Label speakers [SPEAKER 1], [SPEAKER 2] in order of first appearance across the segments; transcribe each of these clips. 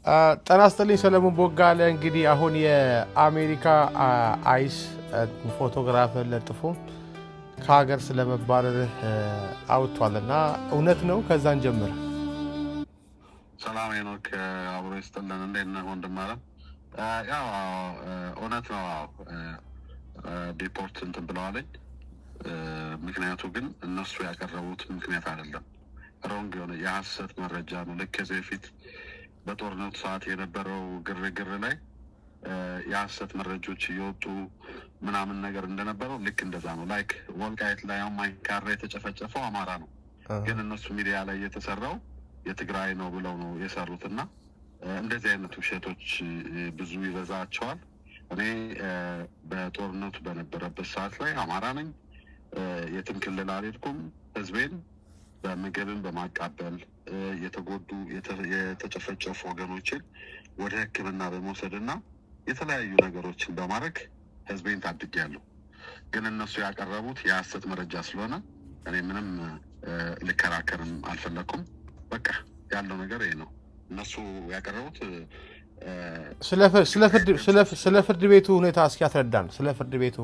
[SPEAKER 1] ጤና ይስጥልኝ ሰለሞን ቦጋለ። እንግዲህ አሁን የአሜሪካ አይስ ፎቶግራፍን ለጥፎ ከሀገር ስለመባረር አውጥቷልና እውነት ነው? ከዛን ጀምር።
[SPEAKER 2] ሰላም ሄኖክ አብሮ ይስጥልን። እንዴት ነህ ወንድም? ያው እውነት ነው። ዲፖርት እንትን ብለዋለኝ። ምክንያቱ ግን እነሱ ያቀረቡት ምክንያት አይደለም። ሮንግ የሆነ የሀሰት መረጃ ነው። ልክ ከዚህ በፊት በጦርነቱ ሰዓት የነበረው ግርግር ላይ የሀሰት መረጃዎች እየወጡ ምናምን ነገር እንደነበረው ልክ እንደዛ ነው። ላይክ ወልቃይት ላይ አሁን ማይካድራ የተጨፈጨፈው አማራ ነው፣ ግን እነሱ ሚዲያ ላይ የተሰራው የትግራይ ነው ብለው ነው የሰሩትና እንደዚህ አይነት ውሸቶች ብዙ ይበዛቸዋል። እኔ በጦርነቱ በነበረበት ሰዓት ላይ አማራ ነኝ፣ የትም ክልል አልሄድኩም። ህዝቤን በምግብን በማቃበል የተጎዱ የተጨፈጨፉ ወገኖችን ወደ ሕክምና በመውሰድና የተለያዩ ነገሮችን በማድረግ ህዝቤን ታድጌያለሁ። ግን እነሱ ያቀረቡት የሀሰት መረጃ ስለሆነ እኔ ምንም ልከራከርም አልፈለኩም። በቃ ያለው ነገር ይሄ ነው። እነሱ ያቀረቡት
[SPEAKER 1] ስለ ፍርድ ቤቱ ሁኔታ እስኪ ያስረዳን። ስለ ፍርድ ቤቱ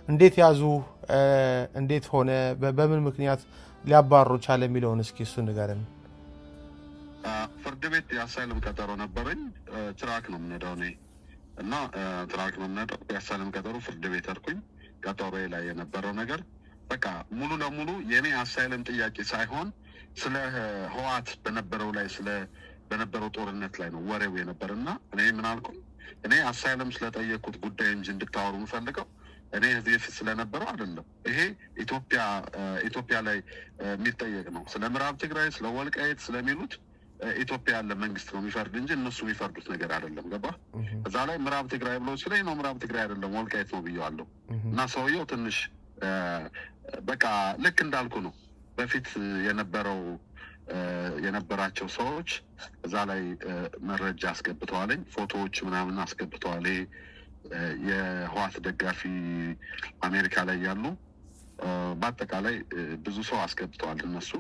[SPEAKER 1] እንዴት ያዙ፣ እንዴት ሆነ፣ በምን ምክንያት ሊያባሩ ቻለ የሚለውን እስኪ እሱ ንገረን።
[SPEAKER 2] ፍርድ ቤት የአሳይለም ቀጠሮ ነበረኝ። ትራክ ነው የምንሄደው እኔ እና ትራክ ነው የምንሄደው። የአሳይለም ቀጠሮ ፍርድ ቤት አልኩኝ። ቀጠሮ ላይ የነበረው ነገር በቃ ሙሉ ለሙሉ የእኔ አሳይለም ጥያቄ ሳይሆን ስለ ህወሓት በነበረው ጦርነት ላይ ነው ወሬው የነበር እና እኔ ምን አልኩኝ፣ እኔ አሳይለም ስለጠየቅኩት ጉዳይ እንጂ እንድታወሩ የምፈልገው እኔ እዚህ በፊት ስለነበረው አይደለም። ይሄ ኢትዮጵያ ላይ የሚጠየቅ ነው። ስለ ምዕራብ ትግራይ፣ ስለ ወልቃይት ስለሚሉት ኢትዮጵያ ያለ መንግስት ነው የሚፈርድ እንጂ እነሱ የሚፈርዱት ነገር አይደለም። ገባ? እዛ ላይ ምዕራብ ትግራይ ብሎ ሲለኝ ነው ምዕራብ ትግራይ አይደለም ወልቃይት ነው ብየዋለሁ። እና ሰውየው ትንሽ በቃ ልክ እንዳልኩ ነው። በፊት የነበራቸው ሰዎች እዛ ላይ መረጃ አስገብተዋለኝ፣ ፎቶዎች ምናምን አስገብተዋል። የህወሓት ደጋፊ አሜሪካ ላይ ያሉ በአጠቃላይ ብዙ ሰው አስገብተዋል እነሱ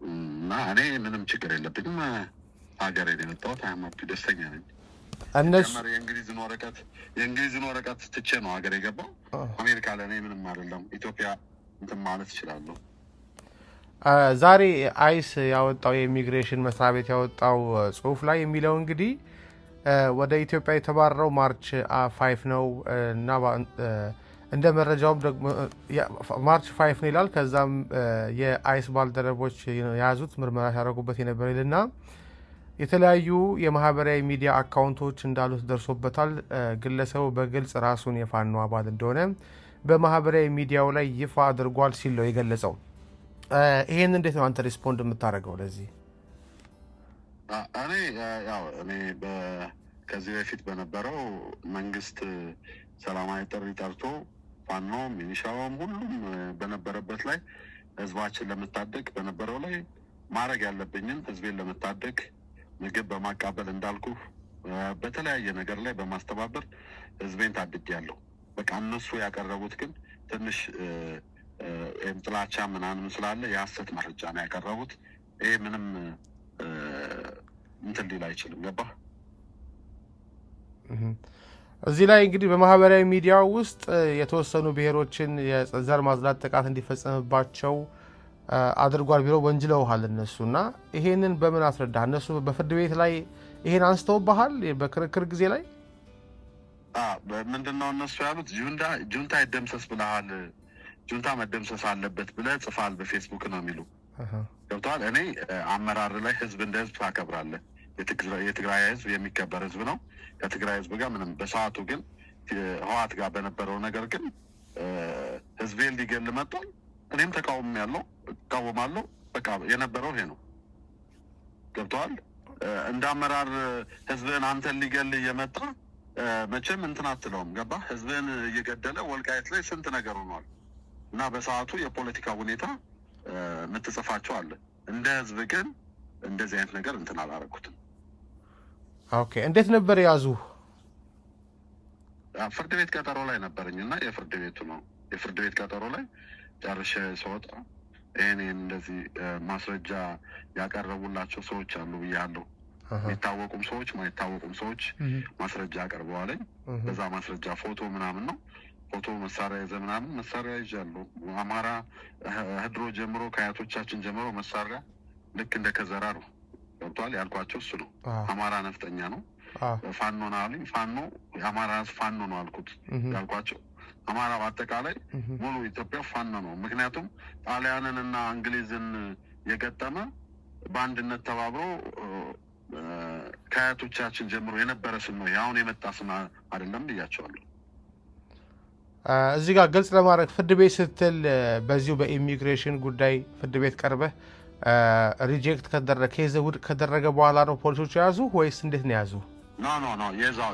[SPEAKER 2] እና እኔ ምንም ችግር የለብኝም። ሀገር የመጣሁት ሃይማኖት ደስተኛ ነኝ። የእንግሊዝን ወረቀት ትቼ ነው ሀገር የገባው። አሜሪካ ለእኔ ምንም አይደለም። ኢትዮጵያ እንትን ማለት እችላለሁ።
[SPEAKER 1] ዛሬ አይስ ያወጣው የኢሚግሬሽን መስሪያ ቤት ያወጣው ጽሁፍ ላይ የሚለው እንግዲህ ወደ ኢትዮጵያ የተባረረው ማርች 5 ነው እና እንደ መረጃውም ደግሞ ማርች 5 ነው ይላል። ከዛም የአይስ ባልደረቦች የያዙት ምርመራ ያደረጉበት የነበረ ይልና የተለያዩ የማህበራዊ ሚዲያ አካውንቶች እንዳሉት ደርሶበታል። ግለሰቡ በግልጽ ራሱን የፋኖ አባል እንደሆነ በማህበራዊ ሚዲያው ላይ ይፋ አድርጓል ሲል ነው የገለጸው። ይሄን እንዴት ነው አንተ ሪስፖንድ የምታደርገው ለዚህ?
[SPEAKER 2] እኔ ከዚህ በፊት በነበረው መንግስት ሰላማዊ ጥሪ ጠርቶ ፋኖ ሚሊሻውም ሁሉም በነበረበት ላይ ህዝባችን ለመታደግ በነበረው ላይ ማድረግ ያለብኝን ህዝቤን ለመታደግ ምግብ በማቃበል እንዳልኩ በተለያየ ነገር ላይ በማስተባበር ህዝቤን ታድጌያለሁ። በቃ እነሱ ያቀረቡት ግን ትንሽ ጥላቻ ምናምን ስላለ የሀሰት መረጃ ነው ያቀረቡት። ይሄ ምንም እንትን ሊል አይችልም። ገባ?
[SPEAKER 1] እዚህ ላይ እንግዲህ በማህበራዊ ሚዲያ ውስጥ የተወሰኑ ብሔሮችን የዘር ማጽዳት ጥቃት እንዲፈጸምባቸው አድርጓል ቢሮ ወንጅለውሃል እነሱ እና ይሄንን በምን አስረዳህ? እነሱ በፍርድ ቤት ላይ ይሄን አንስተውብሃል? በክርክር ጊዜ ላይ
[SPEAKER 2] ምንድነው እነሱ ያሉት? ጁንታ ይደምሰስ ብለሃል፣ ጁንታ መደምሰስ አለበት ብለህ ጽፋል በፌስቡክ ነው የሚሉ ገብተዋል። እኔ አመራር ላይ ህዝብ እንደ ህዝብ ታከብራለህ። የትግራይ ህዝብ የሚከበር ህዝብ ነው። ከትግራይ ህዝብ ጋር ምንም በሰዓቱ ግን ህወሓት ጋር በነበረው ነገር ግን ህዝቤን ሊገል መጥቷል። እኔም እቃወማለሁ። በቃ የነበረው ይሄ ነው። ገብተዋል። እንደ አመራር ህዝብን አንተን ሊገል እየመጣ መቼም እንትን አትለውም። ገባ? ህዝብን እየገደለ ወልቃይት ላይ ስንት ነገር ሆኗል። እና በሰዓቱ የፖለቲካ ሁኔታ የምትጽፋቸው አለ። እንደ ህዝብ ግን እንደዚህ አይነት ነገር እንትን አላረኩትም።
[SPEAKER 1] ኦኬ፣ እንዴት ነበር የያዙ?
[SPEAKER 2] ፍርድ ቤት ቀጠሮ ላይ ነበረኝ እና የፍርድ ቤት ቀጠሮ ላይ ጨርሼ ስወጣ ይህን እንደዚህ ማስረጃ ያቀረቡላቸው ሰዎች አሉ ብያለሁ። የሚታወቁም ሰዎች ማይታወቁም ሰዎች ማስረጃ አቀርበዋለኝ። በዛ ማስረጃ ፎቶ ምናምን ነው ፎቶ መሳሪያ ይዘህ ምናምን መሳሪያ ይዣለሁ። አማራ ህድሮ ጀምሮ ከአያቶቻችን ጀምሮ መሳሪያ ልክ እንደ ከዘራ ነው ገብቷል ያልኳቸው እሱ ነው። አማራ ነፍጠኛ ነው ፋኖ ነው አሉኝ። ፋኖ የአማራ ፋኖ ነው አልኩት ያልኳቸው። አማራ በአጠቃላይ ሙሉ ኢትዮጵያ ፋኖ ነው። ምክንያቱም ጣሊያንን እና እንግሊዝን የገጠመ በአንድነት ተባብሮ ከአያቶቻችን ጀምሮ የነበረ ስም ነው። አሁን የመጣ ስም አይደለም ብያቸዋለሁ።
[SPEAKER 1] እዚህ ጋር ግልጽ ለማድረግ ፍርድ ቤት ስትል በዚሁ በኢሚግሬሽን ጉዳይ ፍርድ ቤት ቀርበህ ሪጀክት ከደረገ ኬዝ ውድቅ ከደረገ በኋላ ነው ፖሊሶች የያዙ ወይስ እንዴት ነው የያዙ?
[SPEAKER 2] ኖ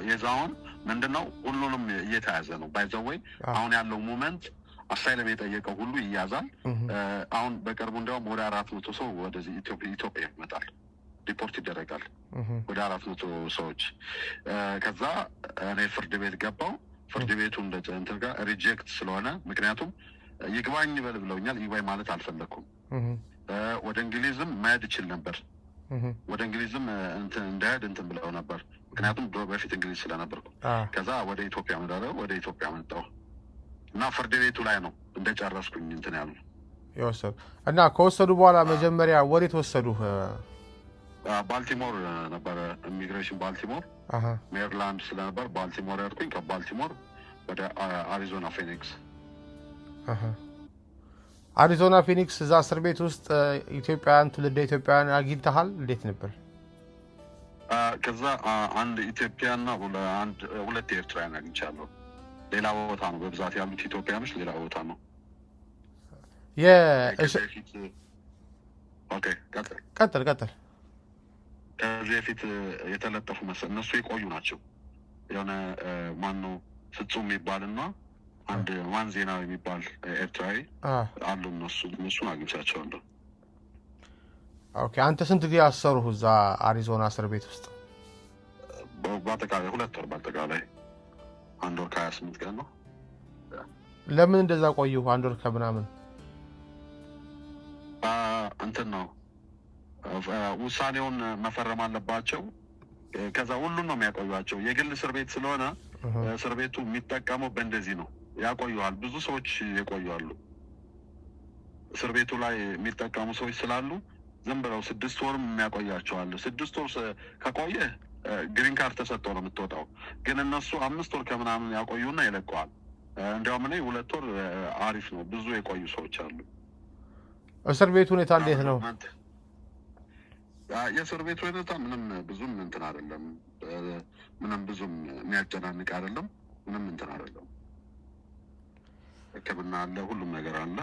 [SPEAKER 2] የዛውን ምንድነው ሁሉንም እየተያዘ ነው ባይዘወይ አሁን ያለው ሞመንት አሳይለም የጠየቀው ሁሉ ይያዛል። አሁን በቅርቡ እንዲያውም ወደ 400 ሰው ወደዚህ ኢትዮጵያ ይመጣል ሪፖርት ይደረጋል ወደ 400 ሰዎች። ከዛ እኔ ፍርድ ቤት ገባው። ፍርድ ቤቱ እንደ እንትን ጋር ሪጀክት ስለሆነ ምክንያቱም ይግባኝ በል ብለውኛል። ይግባኝ ማለት አልፈለኩም። ወደ እንግሊዝም መሄድ ይችል ነበር። ወደ እንግሊዝም እንዳሄድ እንትን ብለው ነበር ምክንያቱም በፊት እንግሊዝ ስለነበርኩ። ከዛ ወደ ኢትዮጵያ ወደ ኢትዮጵያ መጣሁ እና ፍርድ ቤቱ ላይ ነው እንደጨረስኩኝ እንትን ያሉ
[SPEAKER 1] የወሰዱ እና ከወሰዱ በኋላ መጀመሪያ ወዴት ወሰዱ?
[SPEAKER 2] ባልቲሞር ነበረ ኢሚግሬሽን ባልቲሞር። ሜሪላንድ ስለነበር ባልቲሞር ያልኩኝ። ከባልቲሞር ወደ አሪዞና ፊኒክስ።
[SPEAKER 1] አሪዞና ፊኒክስ እዛ እስር ቤት ውስጥ ኢትዮጵያውያን ትውልደ ኢትዮጵያውያን አግኝተሃል? እንዴት ነበር?
[SPEAKER 2] ከዛ አንድ ኢትዮጵያና ሁለት ኤርትራውያን አግኝቻለሁ። ሌላ ቦታ ነው በብዛት ያሉት ኢትዮጵያኖች ሌላ ቦታ ነው።
[SPEAKER 1] ቀጥል።
[SPEAKER 2] ከዚህ በፊት የተለጠፉ መሰል እነሱ የቆዩ ናቸው። የሆነ ማነው ፍጹም የሚባልና አንድ ማን ዜናዊ የሚባል ኤርትራዊ አሉ። እነሱን አግኝቻቸዋለሁ።
[SPEAKER 1] ኦኬ። አንተ ስንት ጊዜ አሰሩህ እዛ አሪዞና እስር ቤት ውስጥ?
[SPEAKER 2] በአጠቃላይ 2 ወር። በአጠቃላይ 1 ወር ከ28 ቀን ነው።
[SPEAKER 1] ለምን እንደዛ ቆዩ? 1 ወር ከምናምን
[SPEAKER 2] እንትን ነው ውሳኔውን መፈረም አለባቸው። ከዛ ሁሉን ነው የሚያቆዩቸው። የግል እስር ቤት ስለሆነ እስር ቤቱ የሚጠቀመው በእንደዚህ ነው ያቆዩሃል። ብዙ ሰዎች የቆዩአሉ። እስር ቤቱ ላይ የሚጠቀሙ ሰዎች ስላሉ ዝም ብለው 6 ወርም የሚያቆያቸዋል። 6 ወር ከቆየ ግሪን ካርድ ተሰጥቶ ነው የምትወጣው። ግን እነሱ 5 ወር ከምናምን ያቆዩና ይለቀዋል። እንዲያውም እኔ 2 ወር አሪፍ ነው። ብዙ የቆዩ ሰዎች አሉ።
[SPEAKER 1] እስር ቤቱ ሁኔታ እንዴት ነው?
[SPEAKER 2] የእስር ቤቱ ሁኔታ ምንም ብዙም እንትን አይደለም። ምንም ብዙም የሚያጨናንቅ አይደለም። ምንም እንትን አይደለም። ሕክምና አለ፣ ሁሉም ነገር አለ።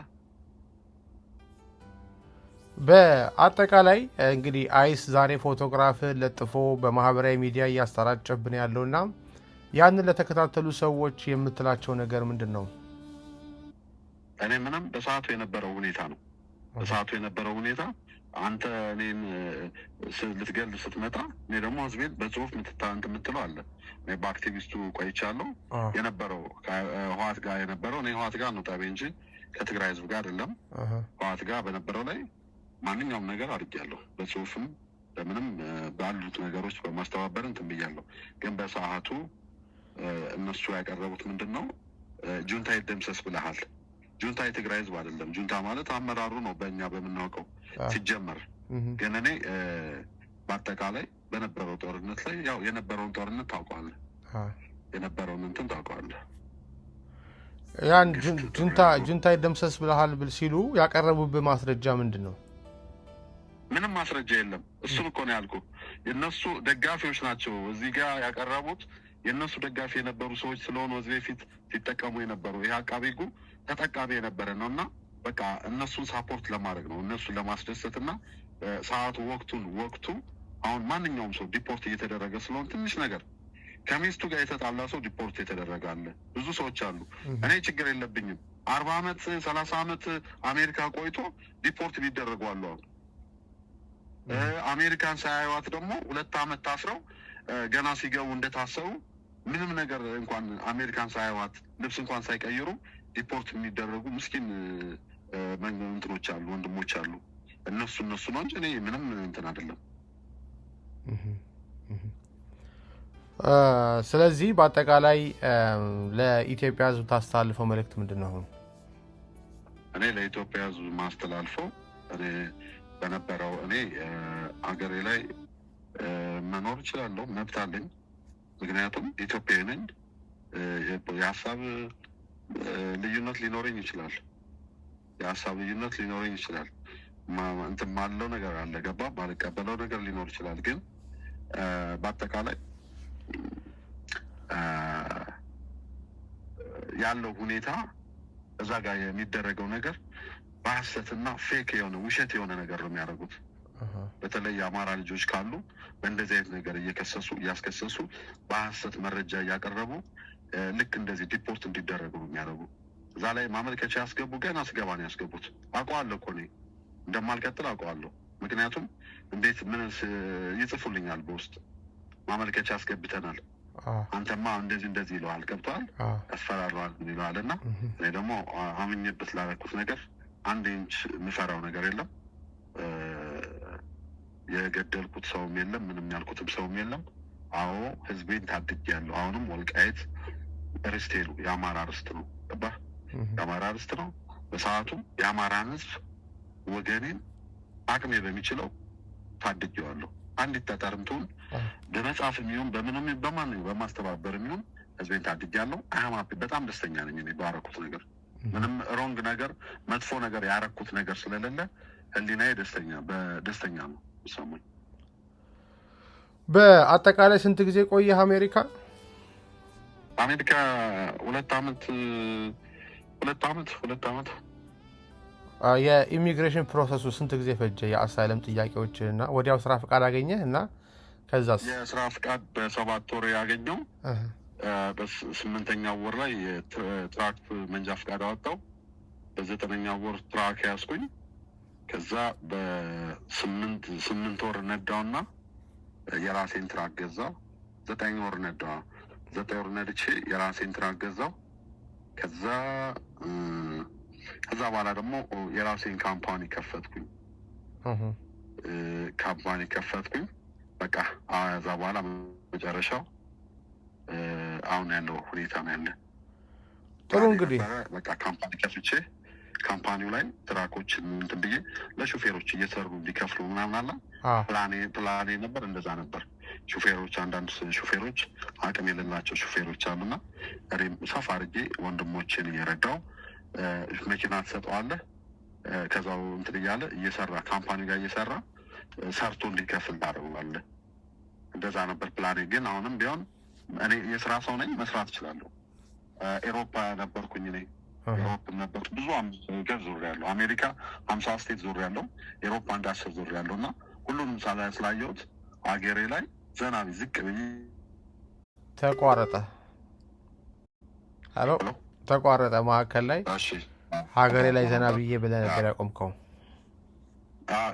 [SPEAKER 1] በአጠቃላይ እንግዲህ አይስ ዛሬ ፎቶግራፍ ለጥፎ በማህበራዊ ሚዲያ እያሰራጨብን ያለውና ያንን ለተከታተሉ ሰዎች የምትላቸው ነገር ምንድን ነው?
[SPEAKER 2] እኔ ምንም በሰዓቱ የነበረው ሁኔታ ነው። በሰዓቱ የነበረው ሁኔታ አንተ እኔን ልትገል ስትመጣ እኔ ደግሞ ህዝቤን በጽሁፍ የምትለው አለ። እኔ በአክቲቪስቱ ቆይቻለሁ። የነበረው ህዋት ጋር የነበረው እኔ ህዋት ጋር ነው ጠቤ እንጂ ከትግራይ ህዝብ ጋር አይደለም። ህዋት ጋር በነበረው ላይ ማንኛውም ነገር አድርጌያለሁ። በጽሁፍም በምንም ባሉት ነገሮች በማስተባበር እንትን ብያለሁ። ግን በሰዓቱ እነሱ ያቀረቡት ምንድን ነው? ጁንታ ይደምሰስ ብለሃል። ጁንታ የትግራይ ህዝብ አይደለም። ጁንታ ማለት አመራሩ ነው በእኛ በምናውቀው ሲጀመር። ግን እኔ በአጠቃላይ በነበረው ጦርነት ላይ ያው የነበረውን ጦርነት ታውቀዋለህ፣ የነበረውን እንትን ታውቀዋለህ።
[SPEAKER 1] ያን ጁንታ ይደምሰስ ብለሃል ሲሉ ያቀረቡብህ ማስረጃ ምንድን ነው?
[SPEAKER 2] ምንም ማስረጃ የለም። እሱን እኮ ነው ያልኩህ። የእነሱ ደጋፊዎች ናቸው እዚህ ጋር ያቀረቡት። የእነሱ ደጋፊ የነበሩ ሰዎች ስለሆኑ እዚህ በፊት ሲጠቀሙ የነበሩ ይህ አቃቤ ሕጉ ተጠቃሚ የነበረ ነው እና በቃ እነሱን ሳፖርት ለማድረግ ነው፣ እነሱን ለማስደሰት እና ሰዓቱ ወቅቱ አሁን ማንኛውም ሰው ዲፖርት እየተደረገ ስለሆነ ትንሽ ነገር ከሚስቱ ጋር የተጣላ ሰው ዲፖርት የተደረገ አለ። ብዙ ሰዎች አሉ። እኔ ችግር የለብኝም። 40 ዓመት 30 ዓመት አሜሪካ ቆይቶ ዲፖርት ሊደረጉ አሉ። አሜሪካን ሳያዩዋት ደግሞ 2 ዓመት ታስረው ገና ሲገቡ እንደታሰሩ ምንም ነገር እንኳን አሜሪካን ሳያዩዋት ልብስ እንኳን ሳይቀይሩ ዲፖርት የሚደረጉ ምስኪን እንትኖች አሉ፣ ወንድሞች አሉ። እነሱ ነው እንጂ እኔ ምንም እንትን አይደለም።
[SPEAKER 1] ስለዚህ በአጠቃላይ ለኢትዮጵያ ሕዝብ ታስተላልፈው መልእክት ምንድን ነው?
[SPEAKER 2] እኔ ለኢትዮጵያ ሕዝብ ማስተላልፈው እኔ በነበረው እኔ አገሬ ላይ መኖር እችላለሁ፣ መብት አለኝ። ምክንያቱም ኢትዮጵያዊ ነኝ። የሀሳብ ልዩነት ሊኖረኝ ይችላል። የሀሳብ ልዩነት ሊኖረኝ ይችላል። እንትን ማለው ነገር አለ፣ ገባ ማልቀበለው ነገር ሊኖር ይችላል። ግን በአጠቃላይ ያለው ሁኔታ እዛ ጋር የሚደረገው ነገር በሀሰትና ፌክ የሆነ ውሸት የሆነ ነገር ነው የሚያደርጉት። በተለይ የአማራ ልጆች ካሉ በእንደዚህ አይነት ነገር እያስከሰሱ በሀሰት መረጃ እያቀረቡ ልክ እንደዚህ ዲፖርት እንዲደረጉ ነው የሚያደርጉ። እዛ ላይ ማመልከቻ ያስገቡ፣ ገና ስገባ ነው ያስገቡት። አውቀዋለሁ እኮ እኔ እንደማልቀጥል አውቀዋለሁ። ምክንያቱም እንዴት ምን ይጽፉልኛል በውስጥ ማመልከቻ ያስገብተናል፣ አንተማ እንደዚህ ይለዋል፣ ገብተዋል፣ ያስፈራረዋል ይለዋል። እና እኔ ደግሞ አምኜበት ላደረኩት ነገር አንድ ኢንች የምፈራው ነገር የለም። የገደልኩት ሰውም የለም፣ ምንም ያልኩትም ሰውም የለም። አዎ ህዝቤን ታድጌያለሁ። አሁንም ወልቃይት ርስቴ ነው፣ የአማራ ርስት ነው። ገባህ? የአማራ ርስት ነው። በሰዓቱ የአማራን ህዝብ ወገኔን አቅሜ በሚችለው ታድጌዋለሁ። አንዲት ጠጠርም ትሁን በመጽሐፍ የሚሆን በምንም በማንኛውም በማስተባበር የሚሆን ህዝቤን ታድጌያለሁ። አያማፕ በጣም ደስተኛ ነኝ እኔ ባረኩት ነገር። ምንም ሮንግ ነገር መጥፎ ነገር ያረኩት ነገር ስለሌለ ህሊናዬ ደስተኛ ነው ሰሞኝ።
[SPEAKER 1] በአጠቃላይ ስንት ጊዜ ቆየህ አሜሪካ?
[SPEAKER 2] አሜሪካ 2 ዓመት።
[SPEAKER 1] የኢሚግሬሽን ፕሮሰሱ ስንት ጊዜ ፈጀ? የአሳይለም ጥያቄዎች እና ወዲያው ስራ ፍቃድ አገኘህ እና ከዛስ?
[SPEAKER 2] የስራ ፍቃድ በ7 ወር ያገኘው በ8ኛው ወር ላይ የትራክ መንጃ ፍቃድ አወጣው። በ9ኛው ወር ትራክ ያስኩኝ። ከዛ በ8 ወር ነዳውና የራሴን ትራክ ገዛው። 9 ወር ነዳው። 9 ወር ነድቼ የራሴን ትራክ ገዛው። ከዛ በኋላ ደግሞ የራሴን ካምፓኒ ከፈትኩኝ። በቃ እዛ በኋላ መጨረሻው አሁን ያለው ሁኔታ ነው ያለ።
[SPEAKER 1] ጥሩ እንግዲህ
[SPEAKER 2] በቃ ካምፓኒ ከፍቼ ካምፓኒው ላይ ትራኮችን እንትን ብዬ ለሹፌሮች እየሰሩ እንዲከፍሉ ምናምን አለ ፕላኔ ነበር። እንደዛ ነበር። ሹፌሮች አንዳንድ ሹፌሮች አቅም የሌላቸው ሹፌሮች አሉና እኔም ሰፋ አድርጌ ወንድሞችን እየረዳው መኪና ትሰጠዋለህ፣ ከዛው እንትን እያለ እየሰራ ካምፓኒ ጋር እየሰራ ሰርቶ እንዲከፍል ታደርገዋለህ። እንደዛ ነበር ፕላኔ። ግን አሁንም ቢሆን እኔ የስራ ሰው ነኝ፣ መስራት እችላለሁ። ኤሮፓ ነበርኩኝ እኔ ኤሮፕ ነበር ብዙ ገብ ዞር ያለው አሜሪካ 50 ስቴት ዞር ያለው ኤሮፓ 10 ዞር ያለው እና ሁሉንም ስላየሁት አገሬ ላይ ዘናቢ ዝቅ ብዬ
[SPEAKER 1] ተቋረጠ። ሄሎ ተቋረጠ መሀከል ላይ። ሀገሬ ላይ ዘና ብዬ ብለህ ነበር ያቆምከው።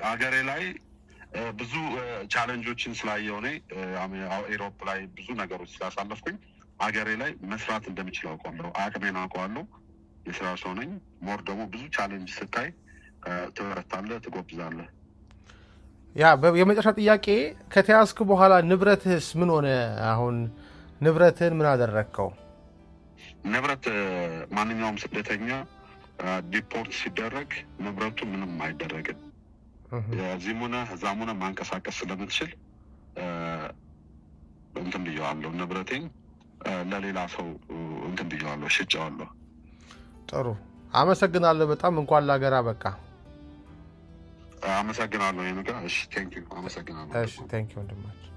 [SPEAKER 2] ሀገሬ ላይ ብዙ ቻሌንጆችን ስላየው እኔ ኤሮፕ ላይ ብዙ ነገሮች ስላሳለፍኩኝ ሀገሬ ላይ መስራት እንደምችል አውቀዋለሁ። አቅሜን አውቀዋለሁ። የስራ ሰው ነኝ። ሞር ደግሞ ብዙ ቻሌንጅ ስታይ ትበረታለህ፣ ትጎብዛለህ።
[SPEAKER 1] ያ የመጨረሻ ጥያቄ ከተያዝክ በኋላ ንብረትህስ ምን ሆነ? አሁን ንብረትህን ምን አደረግከው?
[SPEAKER 2] ንብረት ማንኛውም ስደተኛ ዲፖርት ሲደረግ ንብረቱ ምንም አይደረግም። እዚህም ሆነ እዛም ሆነ ማንቀሳቀስ ስለምትችል እንትን ብየዋለሁ። ንብረቴን ለሌላ ሰው እንትን ብየዋለሁ፣ ሽጬዋለሁ።
[SPEAKER 1] ጥሩ አመሰግናለሁ በጣም። እንኳን ለሀገር አበቃ።
[SPEAKER 2] አመሰግናለሁ። እሺ ቴንኪው። አመሰግናለሁ።
[SPEAKER 1] እሺ ቴንኪው ወንድማችን።